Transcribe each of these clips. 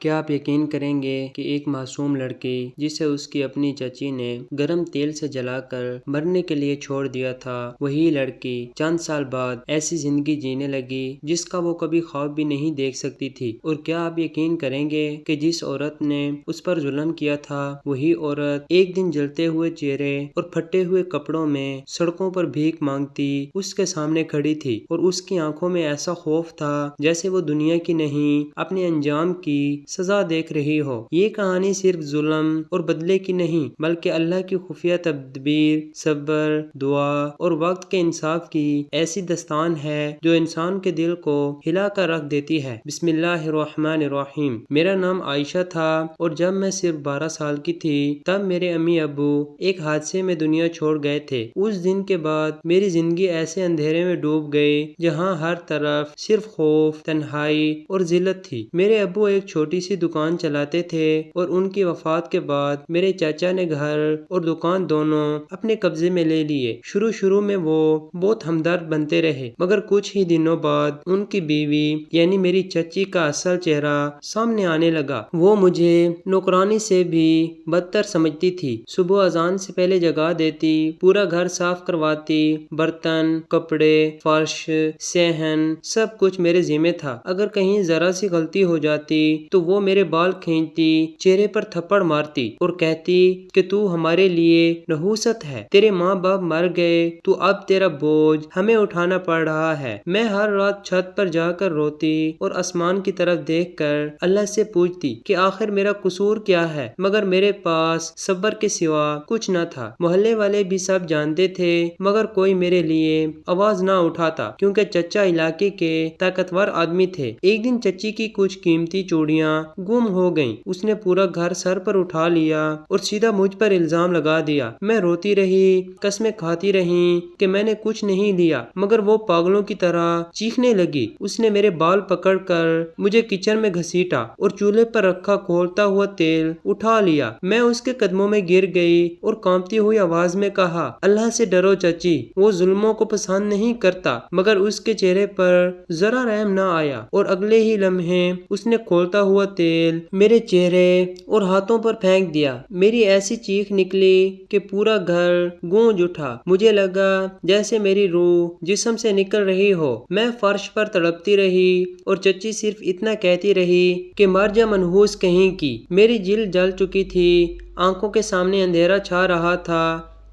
کیا آپ یقین کریں گے کہ ایک معصوم لڑکی جسے اس کی اپنی چچی نے گرم تیل سے جلا کر مرنے کے لیے چھوڑ دیا تھا، وہی لڑکی چند سال بعد ایسی زندگی جینے لگی جس کا وہ کبھی خواب بھی نہیں دیکھ سکتی تھی۔ اور کیا آپ یقین کریں گے کہ جس عورت نے اس پر ظلم کیا تھا، وہی عورت ایک دن جلتے ہوئے چہرے اور پھٹے ہوئے کپڑوں میں سڑکوں پر بھیک مانگتی اس کے سامنے کھڑی تھی، اور اس کی آنکھوں میں ایسا خوف تھا جیسے وہ دنیا کی نہیں اپنے انجام کی سزا دیکھ رہی ہو۔ یہ کہانی صرف ظلم اور بدلے کی نہیں بلکہ اللہ کی خفیہ تدبیر، صبر، دعا اور وقت کے انصاف کی ایسی داستان ہے جو انسان کے دل کو ہلا کر رکھ دیتی ہے۔ بسم اللہ الرحمن الرحیم۔ میرا نام عائشہ تھا اور جب میں صرف 12 سال کی تھی تب میرے امی ابو ایک حادثے میں دنیا چھوڑ گئے تھے۔ اس دن کے بعد میری زندگی ایسے اندھیرے میں ڈوب گئی جہاں ہر طرف صرف خوف، تنہائی اور ذلت تھی۔ میرے ابو ایک چھوٹی سی دکان چلاتے تھے اور ان کی وفات کے بعد میرے چچا نے گھر اور دکان دونوں اپنے قبضے میں لے لیے۔ شروع میں وہ بہت ہمدرد بنتے رہے، مگر کچھ ہی دنوں بعد ان کی بیوی یعنی میری چچی کا اصل چہرہ سامنے آنے لگا۔ وہ مجھے نوکرانی سے بھی بدتر سمجھتی تھی۔ صبح اذان سے پہلے جگا دیتی، پورا گھر صاف کرواتی، برتن، کپڑے، فرش، صحن سب کچھ میرے ذمہ تھا۔ اگر کہیں ذرا سی غلطی ہو جاتی تو وہ میرے بال کھینچتی، چہرے پر تھپڑ مارتی اور کہتی کہ تو ہمارے لیے نحوست ہے، تیرے ماں باپ مر گئے تو اب تیرا بوجھ ہمیں اٹھانا پڑ رہا ہے۔ میں ہر رات چھت پر جا کر روتی اور آسمان کی طرف دیکھ کر اللہ سے پوچھتی کہ آخر میرا قصور کیا ہے، مگر میرے پاس صبر کے سوا کچھ نہ تھا۔ محلے والے بھی سب جانتے تھے مگر کوئی میرے لیے آواز نہ اٹھاتا کیونکہ چچا علاقے کے طاقتور آدمی تھے۔ ایک دن چچی کی کچھ قیمتی چوڑیاں گم ہو گئیں۔ اس نے پورا گھر سر پر اٹھا لیا اور سیدھا مجھ پر الزام لگا دیا۔ میں روتی رہی، قسمیں کھاتی رہی کہ میں نے کچھ نہیں لیا، مگر وہ پاگلوں کی طرح چیخنے لگی۔ اس نے میرے بال پکڑ کر مجھے کچن میں گھسیٹا اور چولہے پر رکھا کھولتا ہوا تیل اٹھا لیا۔ میں اس کے قدموں میں گر گئی اور کانپتی ہوئی آواز میں کہا، اللہ سے ڈرو چچی، وہ ظلموں کو پسند نہیں کرتا۔ مگر اس کے چہرے پر ذرا رحم نہ آیا اور اگلے ہی لمحے اس نے کھولتا ہوا تیل میرے چہرے اور ہاتھوں پر پھینک دیا۔ میری ایسی چیخ نکلی کہ پورا گھر گونج اٹھا۔ مجھے لگا جیسے میری روح جسم سے نکل رہی ہو۔ میں فرش پر تڑپتی رہی اور چچی صرف اتنا کہتی رہی کہ مر جا منحوس کہیں کی۔ میری جلد جل چکی تھی، آنکھوں کے سامنے اندھیرا چھا رہا تھا۔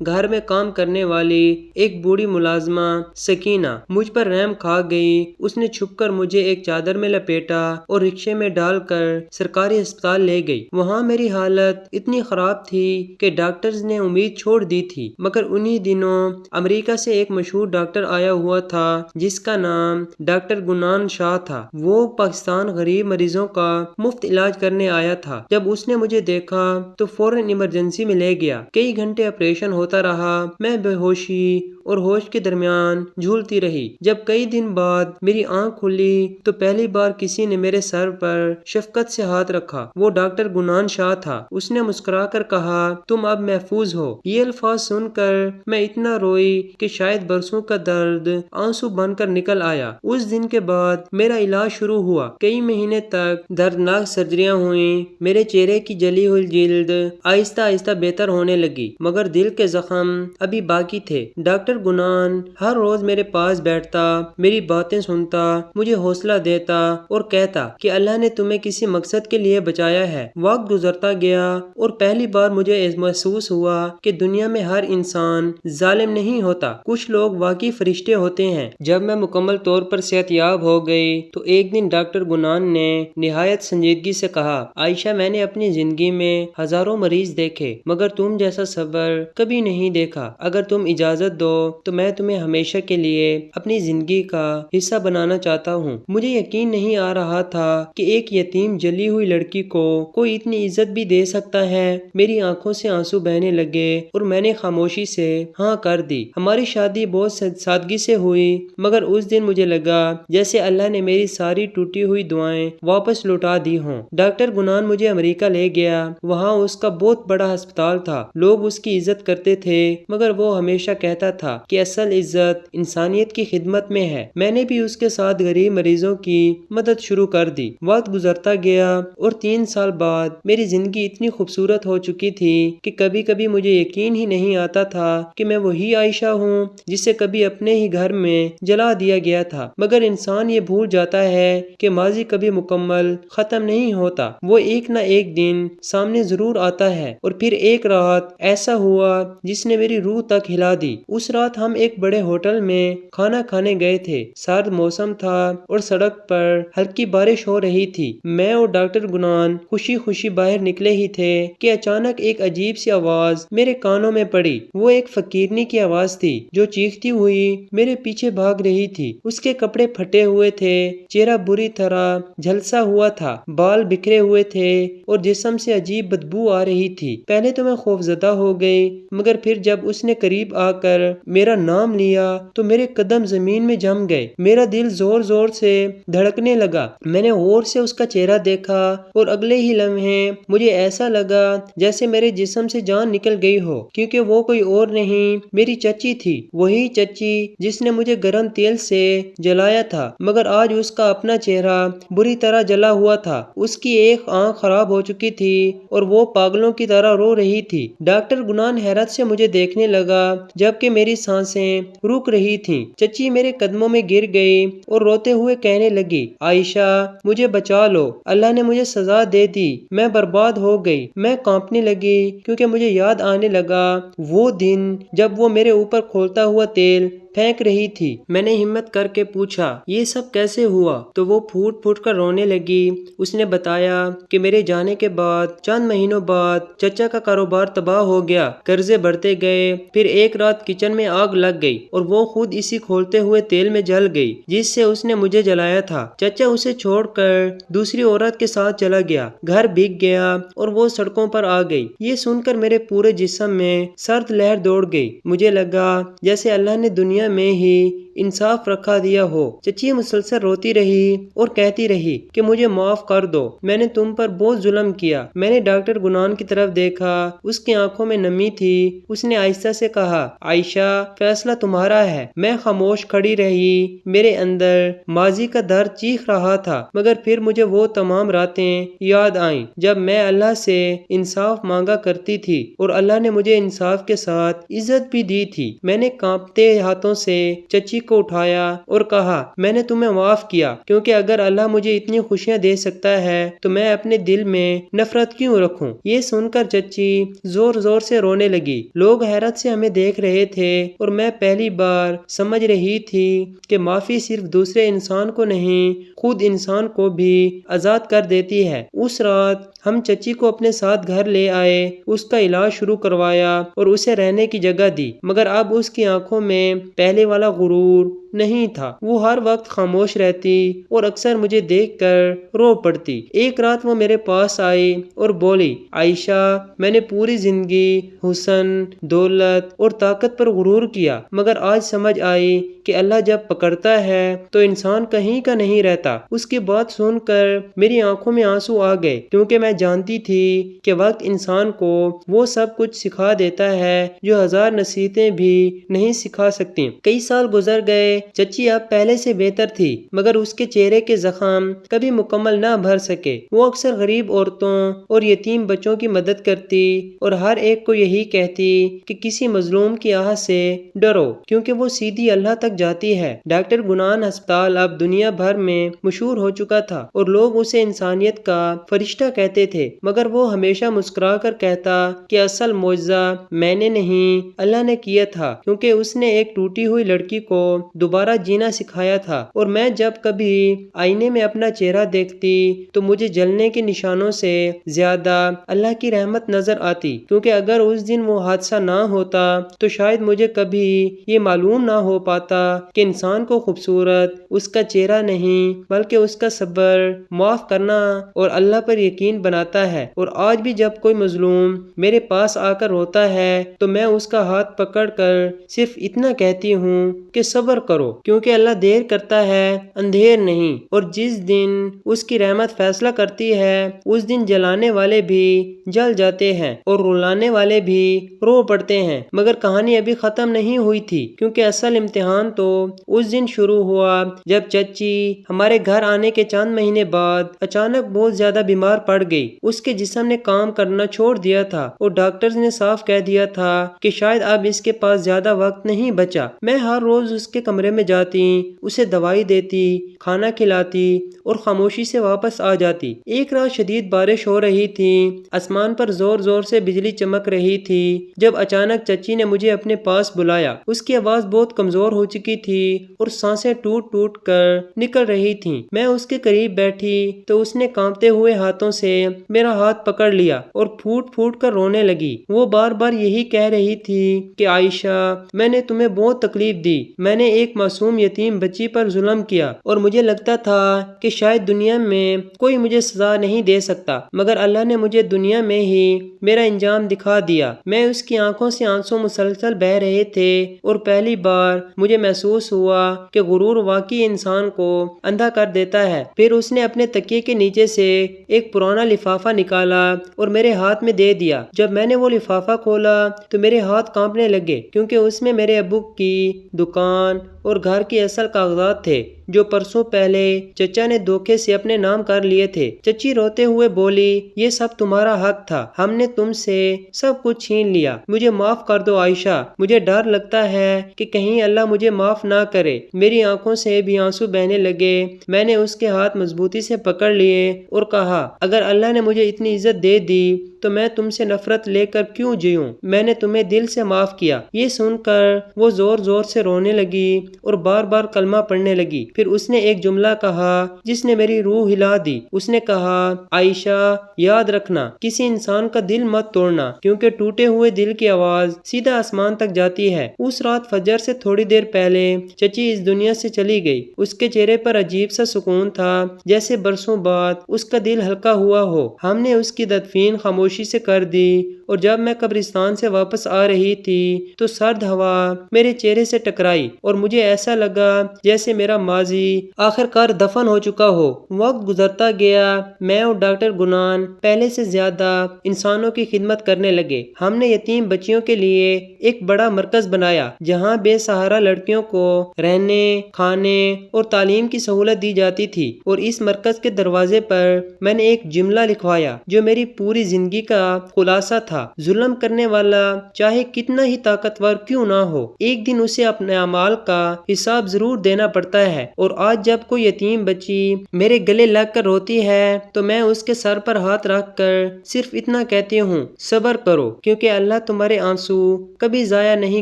گھر میں کام کرنے والی ایک بوڑھی ملازمہ سکینہ مجھ پر رحم کھا گئی۔ اس نے چھپ کر مجھے ایک چادر میں لپیٹا اور رکشے میں ڈال کر سرکاری ہسپتال لے گئی۔ وہاں میری حالت اتنی خراب تھی کہ ڈاکٹرز نے امید چھوڑ دی تھی، مگر انہی دنوں امریکہ سے ایک مشہور ڈاکٹر آیا ہوا تھا جس کا نام ڈاکٹر گنان شاہ تھا۔ وہ پاکستان غریب مریضوں کا مفت علاج کرنے آیا تھا۔ جب اس نے مجھے دیکھا تو فوراً ایمرجنسی میں لے گیا۔ کئی گھنٹے آپریشن ہوتا رہا۔ میں بے ہوشی اور ہوش کے درمیان جھولتی رہی۔ جب کئی دن بعد میری آنکھ کھلی تو پہلی بار کسی نے میرے سر پر شفقت سے ہاتھ رکھا۔ وہ ڈاکٹر گنان شاہ تھا۔ اس نے مسکرا کر کہا، تم اب محفوظ ہو۔ یہ الفاظ سن کر میں اتنا روئی کہ شاید برسوں کا درد آنسو بن کر نکل آیا۔ اس دن کے بعد میرا علاج شروع ہوا۔ کئی مہینے تک دردناک سرجریاں ہوئیں۔ میرے چہرے کی جلی ہوئی جلد آہستہ آہستہ بہتر ہونے لگی، مگر دل کے زخم ابھی باقی تھے۔ ڈاکٹر گنان ہر روز میرے پاس بیٹھتا، میری باتیں سنتا، مجھے حوصلہ دیتا اور کہتا کہ اللہ نے تمہیں کسی مقصد کے لیے بچایا ہے۔ وقت گزرتا گیا اور پہلی بار مجھے محسوس ہوا کہ دنیا میں ہر انسان ظالم نہیں ہوتا، کچھ لوگ واقعی فرشتے ہوتے ہیں۔ جب میں مکمل طور پر صحت یاب ہو گئی تو ایک دن ڈاکٹر گنان نے نہایت سنجیدگی سے کہا، عائشہ، میں نے اپنی زندگی میں ہزاروں مریض دیکھے مگر تم جیسا صبر کبھی نہیں دیکھا۔ اگر تم اجازت دو تو میں تمہیں ہمیشہ کے لیے اپنی زندگی کا حصہ بنانا چاہتا ہوں۔ مجھے یقین نہیں آ رہا تھا کہ ایک یتیم جلی ہوئی لڑکی کو کوئی اتنی عزت بھی دے سکتا ہے۔ میری آنکھوں سے آنسو بہنے لگے اور میں نے خاموشی سے ہاں کر دی۔ ہماری شادی بہت سادگی سے ہوئی، مگر اس دن مجھے لگا جیسے اللہ نے میری ساری ٹوٹی ہوئی دعائیں واپس لوٹا دی ہوں۔ ڈاکٹر گنان مجھے امریکہ لے گیا۔ وہاں اس کا بہت بڑا ہسپتال تھا، لوگ اس کی عزت کرتے تھے، مگر وہ ہمیشہ کہتا تھا کہ اصل عزت انسانیت کی خدمت میں ہے۔ میں نے بھی اس کے ساتھ غریب مریضوں کی مدد شروع کر دی۔ وقت گزرتا گیا اور 3 سال بعد میری زندگی اتنی خوبصورت ہو چکی تھی کہ کبھی کبھی مجھے یقین ہی نہیں آتا تھا کہ میں وہی عائشہ ہوں جسے کبھی اپنے ہی گھر میں جلا دیا گیا تھا۔ مگر انسان یہ بھول جاتا ہے کہ ماضی کبھی مکمل ختم نہیں ہوتا، وہ ایک نہ ایک دن سامنے ضرور آتا ہے۔ اور پھر ایک رات ایسا ہوا جس نے میری روح تک ہلا دی۔ اس رات ہم ایک بڑے ہوٹل میں کھانا کھانے گئے تھے۔ سرد موسم تھا اور سڑک پر ہلکی بارش ہو رہی تھی۔ میں اور ڈاکٹر گنان خوشی خوشی باہر نکلے ہی تھے کہ اچانک ایک عجیب سی آواز میرے کانوں میں پڑی۔ وہ ایک فقیرنی کی آواز تھی جو چیختی ہوئی میرے پیچھے بھاگ رہی تھی۔ اس کے کپڑے پھٹے ہوئے تھے، چہرہ بری طرح جھلسا ہوا تھا، بال بکھرے ہوئے تھے اور جسم سے عجیب بدبو آ رہی تھی۔ پہلے تو میں خوفزدہ ہو گئی، مگر پھر جب اس نے قریب آ کر میرا نام لیا تو میرے قدم زمین میں جم گئے۔ میرا دل زور زور سے دھڑکنے لگا۔ میں نے غور سے اس کا چہرہ دیکھا اور اگلے ہی لمحے مجھے ایسا لگا جیسے میرے جسم سے جان نکل گئی ہو، کیونکہ وہ کوئی اور نہیں، میری چچی تھی۔ وہی چچی جس نے مجھے گرم تیل سے جلایا تھا، مگر آج اس کا اپنا چہرہ بری طرح جلا ہوا تھا۔ اس کی ایک آنکھ خراب ہو چکی تھی اور وہ پاگلوں کی طرح رو رہی تھی۔ ڈاکٹر گنان حیرت سے مجھے دیکھنے لگا جبکہ میری سانسیں رک رہی تھیں۔ چچی میرے قدموں میں گر گئی اور روتے ہوئے کہنے لگی، عائشہ مجھے بچا لو، اللہ نے مجھے سزا دے دی، میں برباد ہو گئی۔ میں کانپنے لگی کیونکہ مجھے یاد آنے لگا وہ دن جب وہ میرے اوپر کھولتا ہوا تیل پھینک رہی تھی۔ میں نے ہمت کر کے پوچھا، یہ سب کیسے ہوا؟ تو وہ پھوٹ پھوٹ کر رونے لگی۔ اس نے بتایا کہ میرے جانے کے بعد چند مہینوں بعد چچا کا کاروبار تباہ ہو گیا، قرضے بڑھتے گئے، پھر ایک رات کچن میں آگ لگ گئی اور وہ خود اسی کھولتے ہوئے تیل میں جل گئی جس سے اس نے مجھے جلایا تھا۔ چچا اسے چھوڑ کر دوسری عورت کے ساتھ چلا گیا، گھر بک گیا اور وہ سڑکوں پر آ گئی۔ یہ سن کر میرے پورے جسم میں سرد لہر دوڑ گئی۔ مجھے لگا جیسے اللہ نے دنیا میں ہی انصاف رکھا دیا ہو۔ چچی مسلسل روتی رہی اور کہتی رہی کہ مجھے معاف کر دو، میں نے تم پر بہت ظلم کیا۔ میں نے ڈاکٹر گنان کی طرف دیکھا، اس کی آنکھوں میں نمی تھی۔ اس نے آہستہ سے کہا، عائشہ فیصلہ تمہارا ہے۔ میں خاموش کھڑی رہی، میرے اندر ماضی کا درد چیخ رہا تھا، مگر پھر مجھے وہ تمام راتیں یاد آئیں جب میں اللہ سے انصاف مانگا کرتی تھی اور اللہ نے مجھے انصاف کے ساتھ عزت بھی دی تھی۔ میں نے کانپتے ہاتھوں سے چچی کو اٹھایا اور کہا، میں نے تمہیں معاف کیا، کیونکہ اگر اللہ مجھے اتنی خوشیاں دے سکتا ہے تو میں اپنے دل میں نفرت کیوں رکھوں؟ یہ سن کر چچی زور زور سے رونے لگی۔ لوگ حیرت سے ہمیں دیکھ رہے تھے اور میں پہلی بار سمجھ رہی تھی کہ معافی صرف دوسرے انسان کو نہیں، خود انسان کو بھی آزاد کر دیتی ہے۔ اس رات ہم چچی کو اپنے ساتھ گھر لے آئے، اس کا علاج شروع کروایا اور اسے رہنے کی جگہ دی، مگر اب اس کی آنکھوں میں پہلے والا غرور نہیں تھا۔ وہ ہر وقت خاموش رہتی اور اکثر مجھے دیکھ کر رو پڑتی۔ ایک رات وہ میرے پاس آئی اور بولی، عائشہ میں نے پوری زندگی حسن، دولت اور طاقت پر غرور کیا، مگر آج سمجھ آئی کہ اللہ جب پکڑتا ہے تو انسان کہیں کا نہیں رہتا۔ اس کی بات سن کر میری آنکھوں میں آنسو آ گئے، کیونکہ میں جانتی تھی کہ وقت انسان کو وہ سب کچھ سکھا دیتا ہے جو ہزار نصیحتیں بھی نہیں سکھا سکتی۔ کئی سال گزر گئے، چچی اب پہلے سے بہتر تھی، مگر اس کے چہرے کے زخم کبھی مکمل نہ بھر سکے۔ وہ اکثر غریب عورتوں اور یتیم بچوں کی مدد کرتی اور ہر ایک کو یہی کہتی کہ کسی مظلوم کی آہ سے ڈرو، کیونکہ وہ سیدھی اللہ تک جاتی ہے۔ ڈاکٹر گنان ہسپتال اب دنیا بھر میں مشہور ہو چکا تھا اور لوگ اسے انسانیت کا فرشتہ کہتے تھے، مگر وہ ہمیشہ مسکرا کر کہتا کہ اصل معجزہ میں نے نہیں، اللہ نے کیا تھا، کیونکہ اس نے ایک ٹوٹی ہوئی لڑکی کو دوبارہ جینا سکھایا تھا۔ اور میں جب کبھی آئینے میں اپنا چہرہ دیکھتی تو مجھے جلنے کے نشانوں سے زیادہ اللہ کی رحمت نظر آتی، کیونکہ اگر اس دن وہ حادثہ نہ ہوتا تو شاید مجھے کبھی یہ معلوم نہ ہو پاتا کہ انسان کو خوبصورت اس کا چہرہ نہیں بلکہ اس کا صبر، معاف کرنا اور اللہ پر یقین بناتا ہے۔ اور آج بھی جب کوئی مظلوم میرے پاس آ کر روتا ہے تو میں اس کا ہاتھ پکڑ کر صرف اتنا کہتی ہوں کہ صبر کرو۔ کرو کیونکہ اللہ دیر کرتا ہے اندھیر نہیں، اور جس دن اس کی رحمت فیصلہ کرتی ہے اس دن جلانے والے بھی جل جاتے ہیں اور رلانے والے بھی رو پڑتے ہیں۔ مگر کہانی ابھی ختم نہیں ہوئی تھی، کیونکہ اصل امتحان تو اس دن شروع ہوا جب چچی ہمارے گھر آنے کے چند مہینے بعد اچانک بہت زیادہ بیمار پڑ گئی۔ اس کے جسم نے کام کرنا چھوڑ دیا تھا اور ڈاکٹرز نے صاف کہہ دیا تھا کہ شاید اب اس کے پاس زیادہ وقت نہیں بچا۔ میں ہر روز اس کے کمرے میں جاتی، اسے دوائی دیتی، کھانا کھلاتی اور خاموشی سے واپس آ جاتی۔ ایک رات شدید بارش ہو رہی تھی، آسمان پر زور زور سے بجلی چمک رہی تھی جب اچانک چچی نے مجھے اپنے پاس بلایا۔ اس کی آواز بہت کمزور ہو چکی تھی اور سانسیں ٹوٹ ٹوٹ کر نکل رہی تھیں۔ میں اس کے قریب بیٹھی تو اس نے کانپتے ہوئے ہاتھوں سے میرا ہاتھ پکڑ لیا اور پھوٹ پھوٹ کر رونے لگی۔ وہ بار بار یہی کہہ رہی تھی کہ عائشہ، میں نے تمہیں بہت تکلیف دی، میں نے ایک معصوم یتیم بچی پر ظلم کیا اور مجھے لگتا تھا کہ شاید دنیا میں کوئی مجھے سزا نہیں دے سکتا، مگر اللہ نے مجھے دنیا میں ہی میرا انجام دکھا دیا۔ میں اس کی آنکھوں سے آنسو مسلسل بہہ رہے تھے اور پہلی بار مجھے محسوس ہوا کہ غرور واقعی انسان کو اندھا کر دیتا ہے۔ پھر اس نے اپنے تکیے کے نیچے سے ایک پرانا لفافہ نکالا اور میرے ہاتھ میں دے دیا۔ جب میں نے وہ لفافہ کھولا تو میرے ہاتھ کانپنے لگے، کیونکہ اس میں میرے ابو کی دکان اور گھر کی اصل کاغذات تھے جو پرسوں پہلے چچا نے دھوکے سے اپنے نام کر لیے تھے۔ چچی روتے ہوئے بولی، یہ سب تمہارا حق تھا، ہم نے تم سے سب کچھ چھین لیا، مجھے معاف کر دو عائشہ، مجھے ڈر لگتا ہے کہ کہیں اللہ مجھے معاف نہ کرے۔ میری آنکھوں سے بھی آنسو بہنے لگے۔ میں نے اس کے ہاتھ مضبوطی سے پکڑ لیے اور کہا، اگر اللہ نے مجھے اتنی عزت دے دی تو میں تم سے نفرت لے کر کیوں جیوں؟ میں نے تمہیں دل سے معاف کیا۔ یہ سن کر وہ زور زور سے رونے لگی اور بار بار کلمہ پڑھنے لگی۔ پھر اس نے ایک جملہ کہا جس نے میری روح ہلا دی۔ اس نے کہا، عائشہ، یاد رکھنا، کسی انسان کا دل مت توڑنا، کیونکہ ٹوٹے ہوئے دل کی آواز سیدھا آسمان تک جاتی ہے۔ اس رات فجر سے تھوڑی دیر پہلے چچی اس دنیا سے چلی گئی۔ اس کے چہرے پر عجیب سا سکون تھا، جیسے برسوں بعد اس کا دل ہلکا ہوا ہو۔ ہم نے اس کی تدفین خاموشی سے کر دی اور جب میں قبرستان سے واپس آ رہی تھی تو سرد ہوا میرے چہرے سے ٹکرائی اور مجھے ایسا لگا جیسے میرا ماضی آخر کار دفن ہو چکا ہو۔ وقت گزرتا گیا، میں اور ڈاکٹر گنان پہلے سے زیادہ انسانوں کی خدمت کرنے لگے۔ ہم نے یتیم بچیوں کے لیے ایک بڑا مرکز بنایا جہاں بے سہارا لڑکیوں کو رہنے، کھانے اور تعلیم کی سہولت دی جاتی تھی، اور اس مرکز کے دروازے پر میں نے ایک جملہ لکھوایا جو میری پوری زندگی کا خلاصہ تھا، ظلم کرنے والا چاہے کتنا ہی طاقتور کیوں نہ ہو، ایک دن اسے اپنے اعمال کا حساب ضرور دینا پڑتا ہے۔ اور آج جب کوئی یتیم بچی میرے گلے لگ کر روتی ہے تو میں اس کے سر پر ہاتھ رکھ کر صرف اتنا کہتی ہوں، صبر کرو، کیونکہ اللہ تمہارے آنسو کبھی ضائع نہیں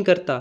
کرتا۔